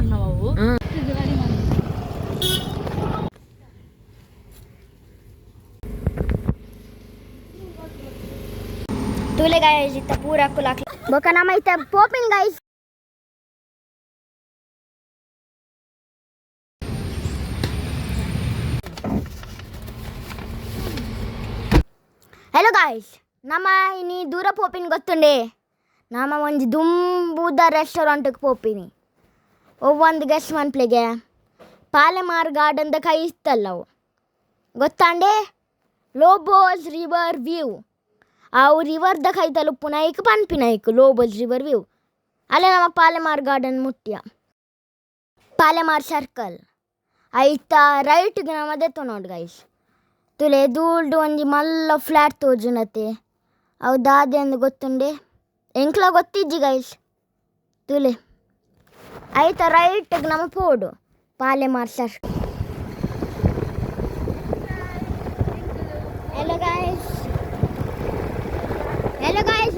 ಅವು तुले गाइस इतना पूरा कुला बका नाम इतना पॉपिंग गाइस हेलो गाइस ನಮ್ಮ ಇನಿ ದೂರ ಪೋಪಿನಿ ಗೊತ್ತುಂಡೆ ನಮ್ಮ ಒಂಜಿ ದುಂಬುದ ರೆಸ್ಟೋರೆಂಟ್ಗೆ ಪೋಪಿನಿ ಒಂದು ಗೆಸ್ಟ್ ಮನ್ಪ್ಲೆಗೆ ಪಾಲೆಮಾರ್ ಗಾರ್ಡನ್ ದ ಕೈ ಇತ್ತಲ್ಲವು ಗೊತ್ತಾಂಡೆ ಲೋಬೋಸ್ ರಿವರ್ ವ್ಯೂ ಅವು ರಿವರ್ದ ಕೈ ತಲುಪುನೈಕ್ ಪನ್ಪಿನೈಕ್ ಲೋಬೋಸ್ ರಿವರ್ ವ್ಯೂ ಅಲ್ಲೇ ನಮ್ಮ ಪಾಲೆಮಾರ್ ಗಾರ್ಡನ್ ಮುಟ್ಟ್ಯ ಪಾಲೆಮಾರ್ ಸರ್ಕಲ್ ಐತ ರೈಟ್ಗೆ ನಮ್ಮದೇ ತೊನೋಡು ಗೈಸ್ ತುಲೆ ದೂಲ್ಡು ಒಂಜಿ ಮಲ್ಲ ಫ್ಲ್ಯಾಟ್ ತೋಜುನತೆ ಅವು ದಾದೆ ಅಂದು ಗೊತ್ತುಂಡೆ ಎಂಕ್ಲ ಗೊತ್ತಿಜ್ಜಿ ಗೈಸ್ ತುಲೆ ಐತ ರೈಟ್ಗೆ ನಮ್ಮ ಪೋಡು ಪಾಲೆಮಾರ್ ಸರ್ಕಲ್ ಹೆಲೋ ಗೈಸ್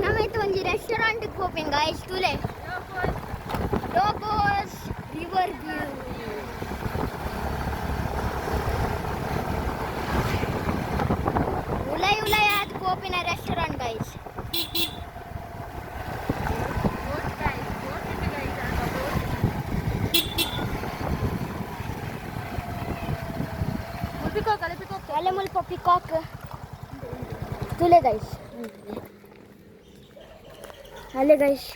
ನಮ್ಮ ಐತ ಒಂಜಿ ರೆಸ್ಟೋರೆಂಟ್ಗೆ ಹೋಪಿನ್ ಗೈಸ್ ತುಲೆ ಲೋಗೋಸ್ ರಿವರ್ ವ್ಯೂ उलय आज पोपिन रेस्टोरेंट गाइस अले मुल पिकॉक तुले गाइस अले गाइस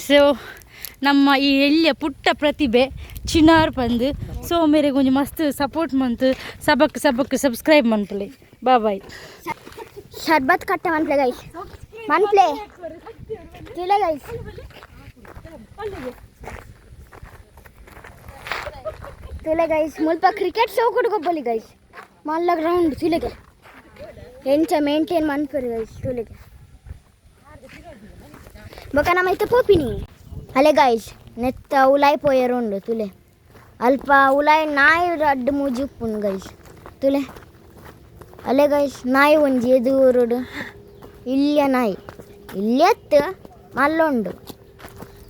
ಸೊ ನಮ್ಮ ಈ ಎಳ್ಳಿಯ ಪುಟ್ಟ ಪ್ರತಿಭೆ ಚಿನಾರ್ ಬಂದು ಸೊ ಮೇರೆ ಕೊಂಚ ಮಸ್ತ್ ಸಪೋರ್ಟ್ ಮಂತು ಸಬಕ್ ಸಬ್ಸ್ಕ್ರೈಬ್ ಮನ್ಪಲೆ ಬಾಯ್ शरबत कट्टे मनप्ले गाइस मनप्ले तुले गाइस तुले गाइस मुल्प क्रिकेट शो कोडुकोपोली गाइस मल्ल ग्राउंड तुले गे ಎಂಚ ಮೇಂಟೈನ್ ಮನ್ಪುರು ಗೈಸ್ ತುಲೆ ಬೊಕ ನಮ್ಮ ಐತ ಪೋಪಿನಿ ಅಲೆ ಗೈಸ್ ನೆತ್ತ ಉಲಾಯ್ ಪೋಯರುಂಡು ತುಲೆ ಅಲ್ಪ ಉಲಾಯ್ ನಾಯಿ ರಡ್ಡು ಮೂಜಿ ಉಪ್ಪುಂಡು ಗೈಸ್ ತುಲೆ ಅಲೆ ಗೈಸ್ ನಾಯಿ ಒಂಜಿ ಎದುರುಡು ಇಲ್ಲಿಯ ನಾಯಿ ಇಲ್ಲಿಯತ್ತು ಮಲ್ಲೊಂಡು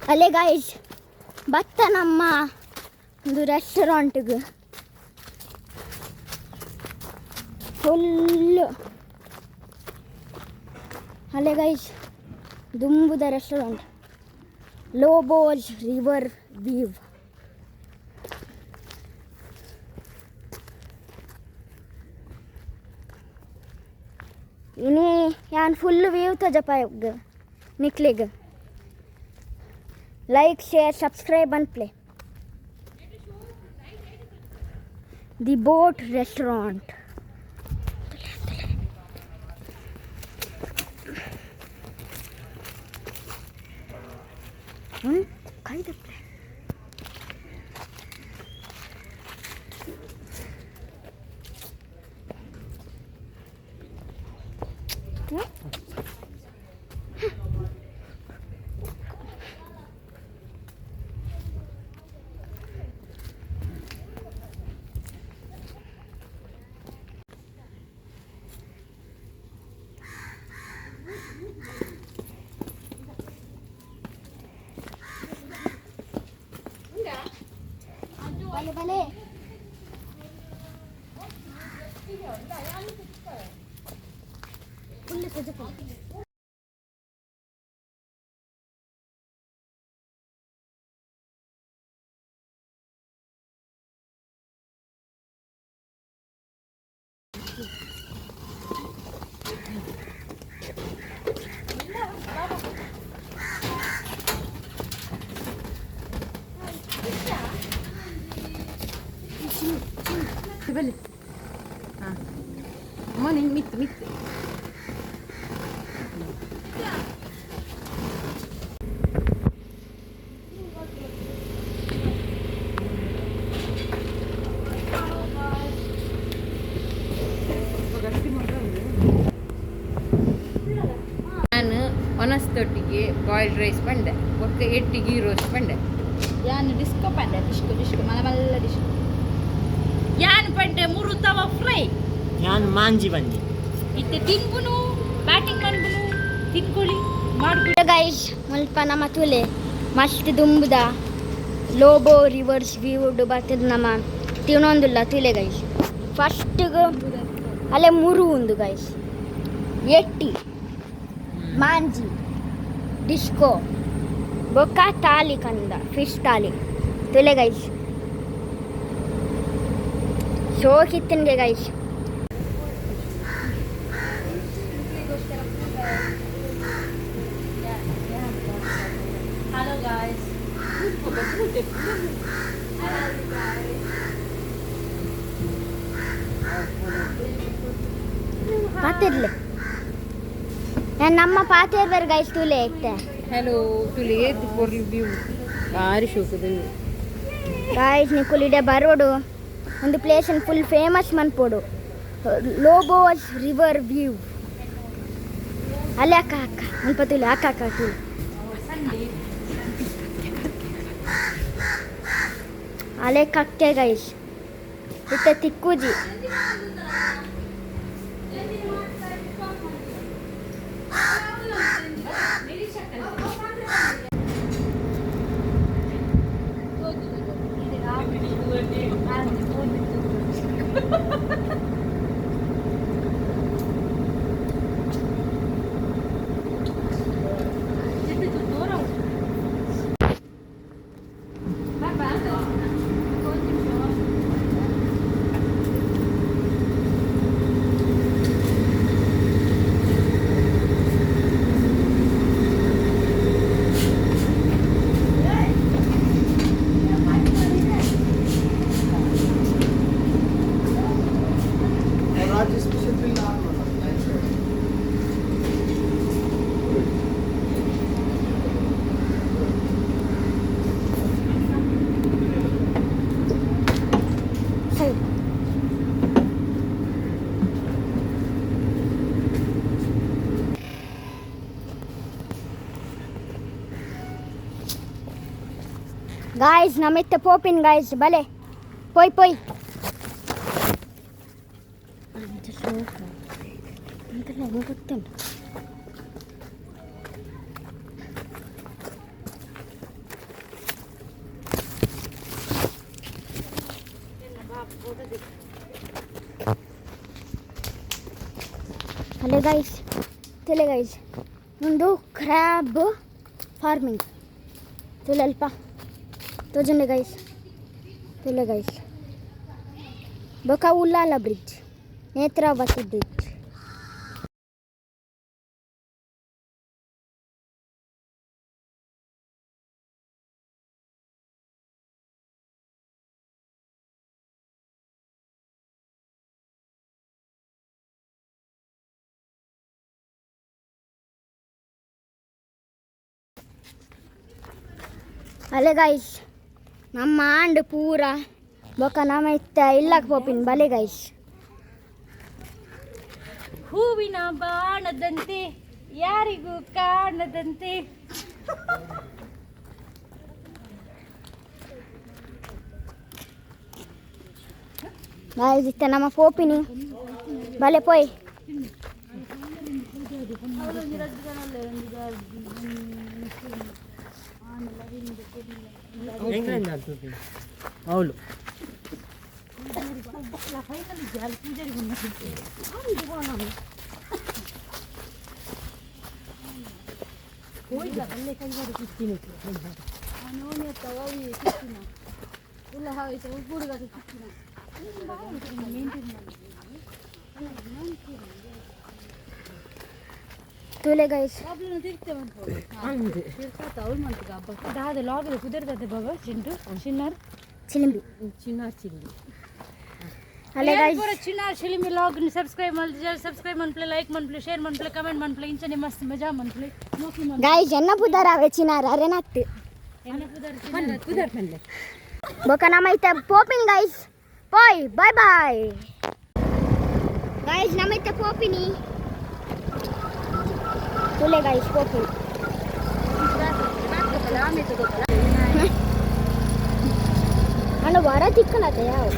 ಅಲೆ ಗೈಸ್ ಬತ್ತ ನಮ್ಮ ಒಂದು ರೆಸ್ಟೋರೆಂಟ್ಗೆ ಫುಲ್ಲು ಅಲೆ ಗೈಸ್ ದುಂಬುದ ರೆಸ್ಟೋರೆಂಟ್ ಲೋಬೋಸ್ ರಿವರ್ ವ್ಯೂ ಇನಿ ಯಾನ್ ಫುಲ್ ವ್ಯೂ ತಜಪಾಗ ನಿಕ್ಲಿಗ ಲೈಕ್ ಶೇರ್ ಸಬ್ಸ್ಕ್ರೈಬ್ ಅನ್ಪ್ಲೆ ದಿ ಬೋಟ್ ರೆಸ್ಟೋರೆಂಟ್ ಕೈ ತಪ್ಪಲೆ bale bale ಬಲೆ ಹಾಂ ಮನೆ ಮಿತ್ತು ಮಿತ್ತು ನಾನು ಒನಸ್ತೊಟ್ಟಿಗೆ ಬಾಯ್ಲ್ಡ್ ರೈಸ್ ಪಂಡೆ ಒಕ್ಕ ಎಟ್ಟಿ ಗೀ ರೋಸ್ಟ್ ಪಂಡೆ ಯಾನು ಡಿಸ್ಕೋ ಪಂಡೆ ಡಿಸ್ಕೋ ಮಲ್ಲ ಮಲ್ಲ ಡಿಸ್ಕೋ ಯಾನು ಪಂಡೆ ಮುರು ತವ ಫ್ರೈ ನಾನು ಮಾಂಜಿ ಬಂದಿ ಇತ್ತೆ ತಿನ್ಬುನು ಬ್ಯಾಟಿಂಗ್ ಮಾಡ್ಬುನು ತಿನ್ಕೊಳ್ಳಿ ಮಾಡ್ಬಿಟ್ಟು ಗೈಸ್ ಮುಲ್ಪ ನಮ್ಮ ತುಲೆ ಮಸ್ತ್ ದುಂಬುದ ಲೋಬೋ ರಿವರ್ಸ್ ವ್ಯೂಡ್ ಬರ್ತದೆ ನಮ್ಮ ತಿನ್ನೊಂದಿಲ್ಲ ತುಲೆ ಗೈಸ್ ಫಸ್ಟ್ಗೆ ಅಲ್ಲೇ ಮುರು ಒಂದು ಗೈಸ್ ಎಟ್ಟಿ ಮಾಂಜಿ ಡಿಸ್ಕೋ ಬೊಕ್ಕ ತಾಲಿ ಕಂದ ಫಿಶ್ ತಾಲಿ ತುಲೆ ಗೈಸ್ ಶೋಕಿತ್ತನ್ಗೆ ಗೈಸ್ ಹಲೋ ಗಾಯ್ಸ್ ಪಾತಿರ್ಲೆ ನಮ್ಮ ಪಾತಿರ್ಬರ್ ಗೈಸ್ ತುಲೆ ಇತ್ತೆ ಹಲೋ ತುಲಿ ಏತ್ ಫಾರ್ ರಿವ್ಯೂ ಭಾರಿ ಶೋಕದ ಗಾಯ್ಸ್ ನಿಕ್ಕುಲಿಡೆ ಬರೋಡು ಒಂದು ಪ್ಲೇಸನ್ನು ಫುಲ್ ಫೇಮಸ್ ಮನ್ಪೋಡು ಲೋಬೋಸ್ ರಿವರ್ ವ್ಯೂ ಅಲ್ಲೇ ಅಕ್ಕ ಅಕ್ಕ ಮುಲ್ಪ ತುಲೆ ಅಕ್ಕ ಅಕ್ಕ ತುಲೆ ಅಲೆ ಕಕ್ಕೆ ಗೈಸ್ ಇತ್ತ ತಿಕ್ಕುಜಿ ಗಾಯ್ಸ್ ನಮಿತ್ತ ಪೋಪಿನ್ ಗಾಯ್ಸ್ ಬಲೆ ಪೊಯ್ ಪೊಯ್ ಗೊತ್ತುಂಟು ಅಲ್ಲೇ ಗೈಸ್ ತಲೆ ಗೈಸ್ ಒಂದು ಕ್ರ್ಯಾಬ್ ಫಾರ್ಮಿಂಗ್ ತುಲೆ ಅಲ್ಪ ತೋಜಂಡೆ ಗೈಸ್ ತುಲೆ ಗೈಸ್ ಬೊಕ ಉಲ್ಲಾಲ ಬ್ರಿಡ್ಜ್ ನೇತ್ರಾವತಿ ಬ್ರಿಡ್ಜ್ ಅಲೆ ಗೈಸ್ ನಮ್ಮ ಆಂಡ್ ಪೂರ ಬೊಕ ನಮ್ಮ ಇತ್ತ ಇಲ್ಲಕ್ಕೆ ಪೋಪಿನ್ ಬಲೆ ಗೈಸ್ ಹೂವಿನ ಬಾಣದಂತೆ ಯಾರಿಗೂ ಕಾಣದಂತೆ ಗೈಸ್ ಇತ್ತ ನಮ್ಮ ಪೋಪಿನಿ ಬಲೆ ಪೋಯ್ ಅವಳು ತುಲೆ ಗೈಸ್ ದಾದ ಲಾಗದ ಕುದುರ್ದದೆ ಬಾಬಾ ಚಿಂಟು ಚಿನ್ನಾರ್ ಚಿಲಿಂಬಿ ಚಿನ್ನಾರ್ ಚಿಲ್ಲಿ ಅಲ್ಲೇ ಗೈಸ್ ಪೂರ ಚಿನ್ನಾರ್ ಶಿಲಿಮಿ ಲಾಗ್ ಸಬ್ಸ್ಕ್ರೈಬ್ ಮಾಡ್ಲಿ ಲೈಕ್ ಮಾಡ್ಲಿ ಶೇರ್ ಮಾಡ್ಲಿ ಕಮೆಂಟ್ ಮಾಡ್ಲಿ ಇಂಚನೆ ಮಸ್ತ್ ಮಜಾ ಮಾಡ್ಲಿ ಗೈಸ್ ಎನ್ನ ಪುದರ್ ಅವೆ ಚಿನಾರ ಅರೆನತ್ತು ಬೊಕ ನಮೈತೆ ಪೋಪಿನ್ ಗೈಸ್ ಬಾಯ್ ಬಾಯ್ ಬಾಯ್ ಗೈಸ್ ನಮೈತೆ ಪೋಪಿನಿ ತುಲೆ ಗೈಸ್ ಪೋಪಿನಿ ಅಣ್ಣ ವರ ತಿಕ್ಕಲತ್ತೆ ಯಾವ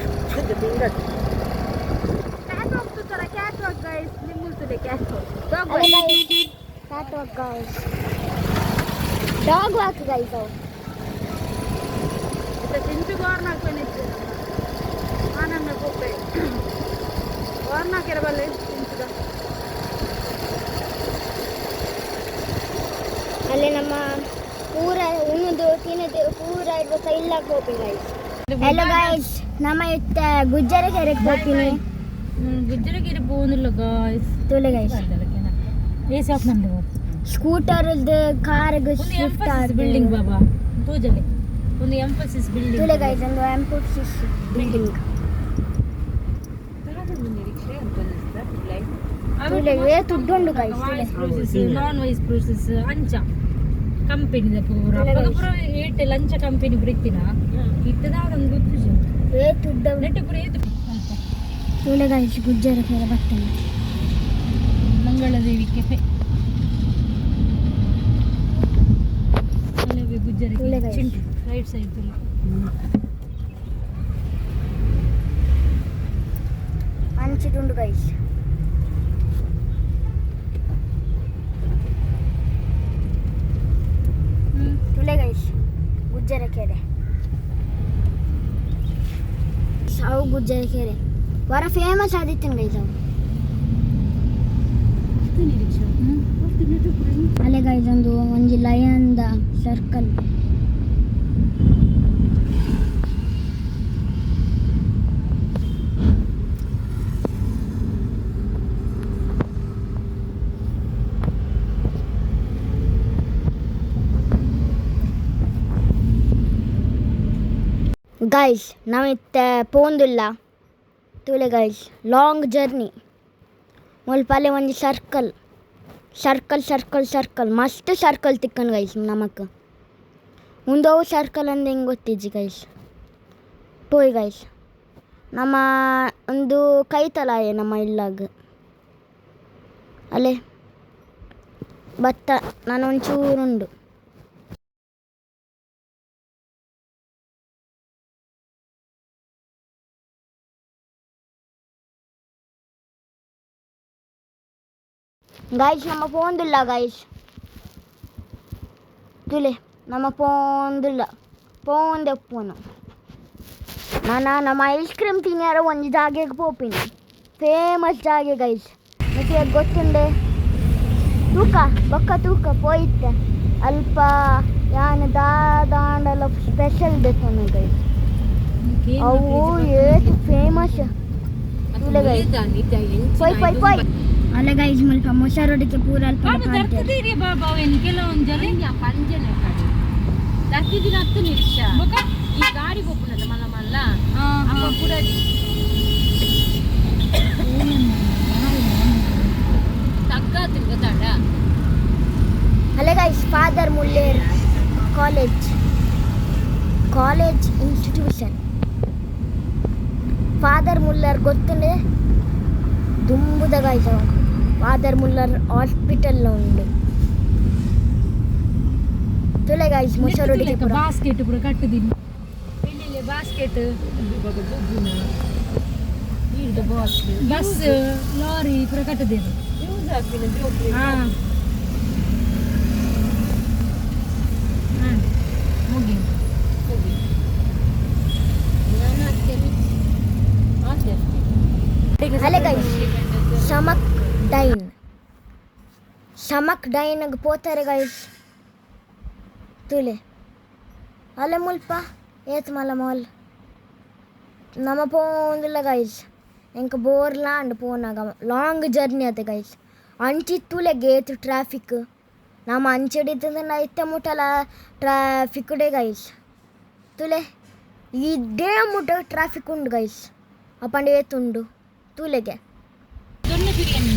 Catwalk guys. Dog walk guys. ತಿಂಚು ಗೋರ್ನಾಕ್ ಬಂದಿತ್ತು ಆನಂದ ಕೋಪೆ ಗೋರ್ನಾಕ್ ಇರಬಲ್ಲೆ ತಿಂಚುದ ಅಲ್ಲಿ ನಮ್ಮ ಪೂರ ಉಣ್ಣದು ತಿನ್ನದು ಪೂರ ಇರುವ ಇಲ್ಲ ಕೋಪಿ ಗೈಸ್ ಹಲೋ ಗೈಸ್ ನಮ್ಮ ಇತ್ತ ಗುಜ್ಜರ ಕೆರೆಗೆ ಹೋಗ್ತೀನಿ ಗುಜ್ಜರಗಿರಿ പോകുന്നില്ല ಗಾಯ್ಸ್ ತುಲೆ ಗೈಸ್ ಏಸಿ ಆಫ್ ಮಾಡಿ ಸ್ಕೂಟರ್ ಕಾರ್ ಶಿಫ್ಟ್ ಬಿಲ್ಡಿಂಗ್ ಬಾಬಾ ತೋಜಲೆ ಒಂದು ಎಂಫಸಿಸ್ ಬಿಲ್ಡಿಂಗ್ ತುಲೆ ಗೈಸ್ ಒಂದು ಎಂಫಸಿಸ್ ಬಿಲ್ಡಿಂಗ್ ತುಲೆ ಏ ತುಡ್ಡುಂಡು ಗೈಸ್ ನಾನ್ ವೈಸ್ ಪ್ರೋಸೆಸ್ ಅಂಚ ಕಂಪನಿ ಪೂರ ಪೂರ ಏಟ್ ಲಂಚ ಕಂಪನಿ ಬರೀತಿನ ಇತ್ತದ ನಮ್ಗೆ ಗೊತ್ತು ಏ ತುಡ್ಡ ನೆಟ್ಟು ಪೂರ ಏತು ತುಲೆ ಗೈಸ್ ಗುಜ್ಜರ ಕೆರೆ ಬರ್ತಾನೆ ಮಂಗಳದೇವಿ ಕೆಫೆ ಗುಜ್ಜರ ಚಿಂಟು ರೈಟ್ ಸೈಡ್ ತುಲೆ ಅಂಚಿಟುಂಡು ಗೈಸ್ ತುಲೆ ಗೈಸ್ ಗುಜ್ಜರ ಕೆರೆ ಅವು ಗುಜ್ಜರ ಕೆರೆ ವರ ಫೇಮಸ್ ಆದಿತ್ತು ಗೈಸ್ ಅವು ಅಲ್ಲೇ ಗೈಸ್ ಒಂದು ಒಂಜಿ ಲಯನ್ದ ಸರ್ಕಲ್ ಗೈಸ್ ನಾವಿತ್ತೆ ಪೋಂದುಲ್ಲ ತುಲೆ ಗೈಸ್ ಲಾಂಗ್ ಜರ್ನಿ ಮುಲ್ಪಲ್ಲೆ ಒಂಜಿ ಸರ್ಕಲ್ ಮಸ್ತ್ ಸರ್ಕಲ್ ತಿಕ್ಕನ್ ಗೈಸ್ ನಮಕ್ ಮುಂದೋವು ಸರ್ಕಲ್ ಅಂದ ಹೆಂಗೆ ಗೊತ್ತಿಜ್ಜಿ ಗೈಸ್ ಪೋಯ್ ಗೈಸ್ ನಮ್ಮ ಒಂದು ಕೈತಲಾಯೆ ನಮ್ಮ ಇಲ್ಲಾಗ ಅಲ್ಲೇ ಭತ್ತ ನಾನು ಒಂಚೂರುಂಡು ಗೈಸ್ ನಮ್ಮ ಪೋಂದಿಲ್ಲ ಗೈಸ್ ತುಲೆ ನಮ್ಮ ಪೋಂದಿಲ್ಲ ಪೋಂದೆಪ್ಪನು ನಮ್ಮ ಐಸ್ ಕ್ರೀಮ್ ತಿನ್ಯಾರ ಒಂದು ಜಾಗೆಗೆ ಪೋಪಿನಿ ಫೇಮಸ್ ಜಾಗೆ ಗೈಸ್ ಮತ್ತೆ ಗೊತ್ತುಂಡೆ ತೂಕ ಪೋಯಿತ್ತೆ ಅಲ್ಪ ಯಾನ ದಾಂಡಲ ಸ್ಪೆಷಲ್ ಬೇಕು ಗೈಸ್ ಅವು ಏತು ಫೇಮಸ್ ತುಲೆ ಗೈಸ್ ಪೋಯ್ ಅಲ್ಲ ಗೈಸ್ ಮುಲ್ಪ ಮೊಸರೊಡಿಗೆ ಪೂರ ಅಲ್ಪ ತರ್ತಿದ್ದೀರಿ ಬಾಬಾ ಏನು ಕೆಲವೊಂದು ಜನ ಪಂಜನೆ ಕಡೆ ತರ್ತಿದ್ದೀನಿ ಹತ್ತು ನಿಮಿಷ ಈ ಗಾಡಿ ಹೋಗ್ಬಿಡಲ್ಲ ಮಲ್ಲ ಮಲ್ಲ ಅಮ್ಮ ಪುರದಿ ತಗ್ಗಾತು ಗೊತ್ತಾಡ ಅಲ್ಲ guys father Muller college institution father Muller ಗೊತ್ತುಂಡೆ ದುಂಬುದ ಗೈಸ್ ಫಾದರ್ ಮುಲ್ಲರ್ ಹಾಸ್ಪಿಟಲ್ ಉಂಡು ತುಲೆ ಗೈಸ್ ಮೊಸರೊಡಿಗೆ ಬಾಸ್ಕೆಟ್ ಕೂಡ ಕಟ್ಟುದಿಲ್ಲ ಇಲ್ಲಿ ಬಾಸ್ಕೆಟ್ ಬಸ್ ಲಾರಿ ಕೂಡ ಕಟ್ಟುದಿಲ್ಲ ಮುಗಿ ಅಲ್ಲೇ ಗೈಸ್ ಶಮಕ್ ಡೈನ್ಗೆ ಪೋತಾರೆ ಗೈಸ್ ತುಲೆ ಅಲ್ಲೇ ಮುಲ್ಪ ಏತ್ ಮಲ್ಲ ಮಾಲ್ ನಮ್ಮ ಪೋಂದಿಲ್ಲ ಗೈಸ್ ಎಂಕ ಬೋರ್ಲಾಂಡ್ ಪೋನಾಗ ಲಾಂಗ್ ಜರ್ನಿ ಅತೆ ಗೈಸ್ ಅಂಚಿತ್ತುಲೆ ಗೇತ್ ಟ್ರಾಫಿಕ್ ನಮ್ಮ ಅಂಚಡಿತಂದ್ರೆ ಇತ್ತ ಮುಟ್ಟಲ್ಲ ಟ್ರಾಫಿಕ್ ಡೇ ಗೈಸ್ ತುಲೆ ಇದೇ ಮುಟ್ಟ ಟ್ರಾಫಿಕ್ ಉಂಡು ಗೈಸ್ ಅಪ್ಪಂಡೆ ತುಂಡು ತೂಲೆಗೆ ದೊಣ್ಣ ಬಿರಿಯಾನಿ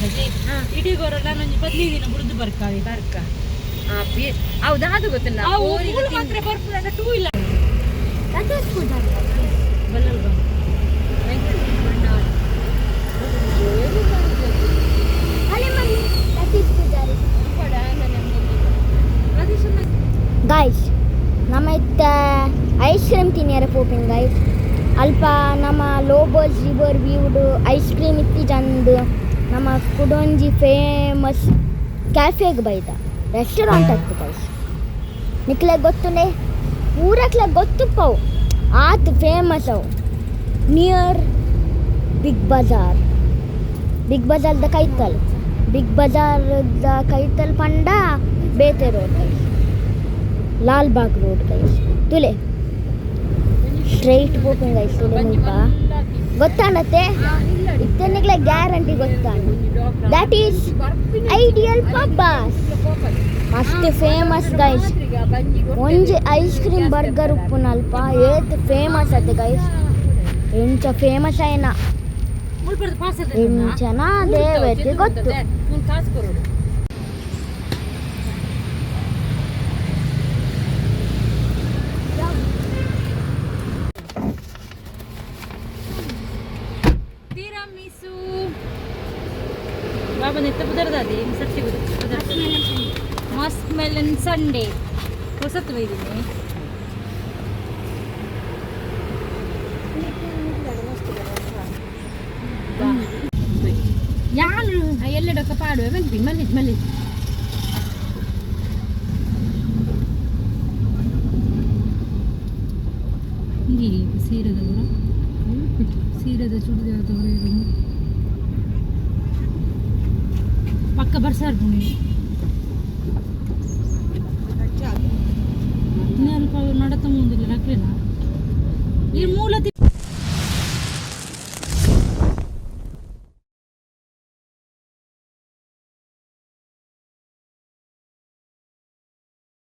ಇಡೀ ಗೊರಲ್ಲ ನಂಗೆ 15 ದಿನ ಬುಡ್ದು ಬರ್ಕಾವೆ ಬರ್ಕ ಹೌದಾ ಅದು ಗೊತ್ತಿಲ್ಲ ಮಾತ್ರ ಬರ್ಪುರ ಟೂ ಇಲ್ಲ ಬಲ್ಲಲ್ ಬಾ ಗೈಸ್ ನಮ್ಮ ಇತ್ತ ಐಸ್ ಕ್ರೀಮ್ ತಿನ್ನಿಯಾರ ಪೋಪಿನ್ ಗೈಸ್ ಅಲ್ಪ ನಮ್ಮ ಲೋಬೋಸ್ ರಿವರ್ ವ್ಯೂಡು ಐಸ್ ಕ್ರೀಮ್ ಇತ್ತಿ ಚಂದ ನಮ್ಮ ಕುಡೊಂಜಿ ಫೇಮಸ್ ಕ್ಯಾಫೆಗೆ ಬೈದ ರೆಸ್ಟೋರೆಂಟ್ ಹತ್ತು ಗೈಸ್ ನಿಕ್ಲೆ ಗೊತ್ತುಂಡೆ ಊರಕ್ಲೆ ಗೊತ್ತುಪ್ಪವು ಆತು ಫೇಮಸ್ ಅವು ನಿಯರ್ ಬಿಗ್ ಬಜಾರ್ದ ಕೈತಲ್ ಬಿಗ್ ಬಜಾರ್ದ ಕೈತಲ್ ಪಂಡ ಬೇತೆ road guys Lalbagh road guys ತುಲೆ ಸ್ಟ್ರೈಟ್ ಹೋಗ್ತೀನಿ ಗೈಸ್ ತುಲೆ ಮುಲ್ಪ ಗೊತ್ತಾಣತ್ತೆ ಇತ್ತನಿಗ್ಲೆ ಗ್ಯಾರಂಟಿ ಗೊತ್ತಾಣ ದಟ್ ಈಸ್ ಐಡಿಯಲ್ ಪಬ್ಬಾಸ್ ಮಸ್ತ್ ಫೇಮಸ್ ಗೈಸ್ ಒಂಜಿ ಐಸ್ ಕ್ರೀಮ್ ಬರ್ಗರ್ ಉಪ್ಪುನಲ್ಪ ಏತ್ ಫೇಮಸ್ ಅತ್ತೆ ಗೈಸ್ ಎಂಚ ಫೇಮಸ್ ಆಯ್ನ ಎಂಚನ ದೇವತೆ ಗೊತ್ತು ಕಾಸು ಕೊರೋಡು ತೀರಾಮಿಸು ಬಾಬಾ ನೆತ್ತ ಬುದರ್ದಾದೆ ಸರ್ತಿ ಮಸ್ತ್ ಮೆಲನ್ ಸಂಡೇ ಹೊಸತು ಒಯ್ದಿನಿ ಯಾರು ಎಲ್ಲೆಡೊಕ್ಕ ಪಾಡುವೆ ಮಲ್ಪಿ ಮಲ್ಲಿದ್ ಹಿಂಗೆ ಸೀರದ ಚುಡಿದಾರದ ಪಕ್ಕ ಬರ್ಸಾರ್ ಪುಣಿ ಅಲ್ಪ ನಡತ ಮುಂದಿಲ್ಲ ನಕ್ಲೇನಾ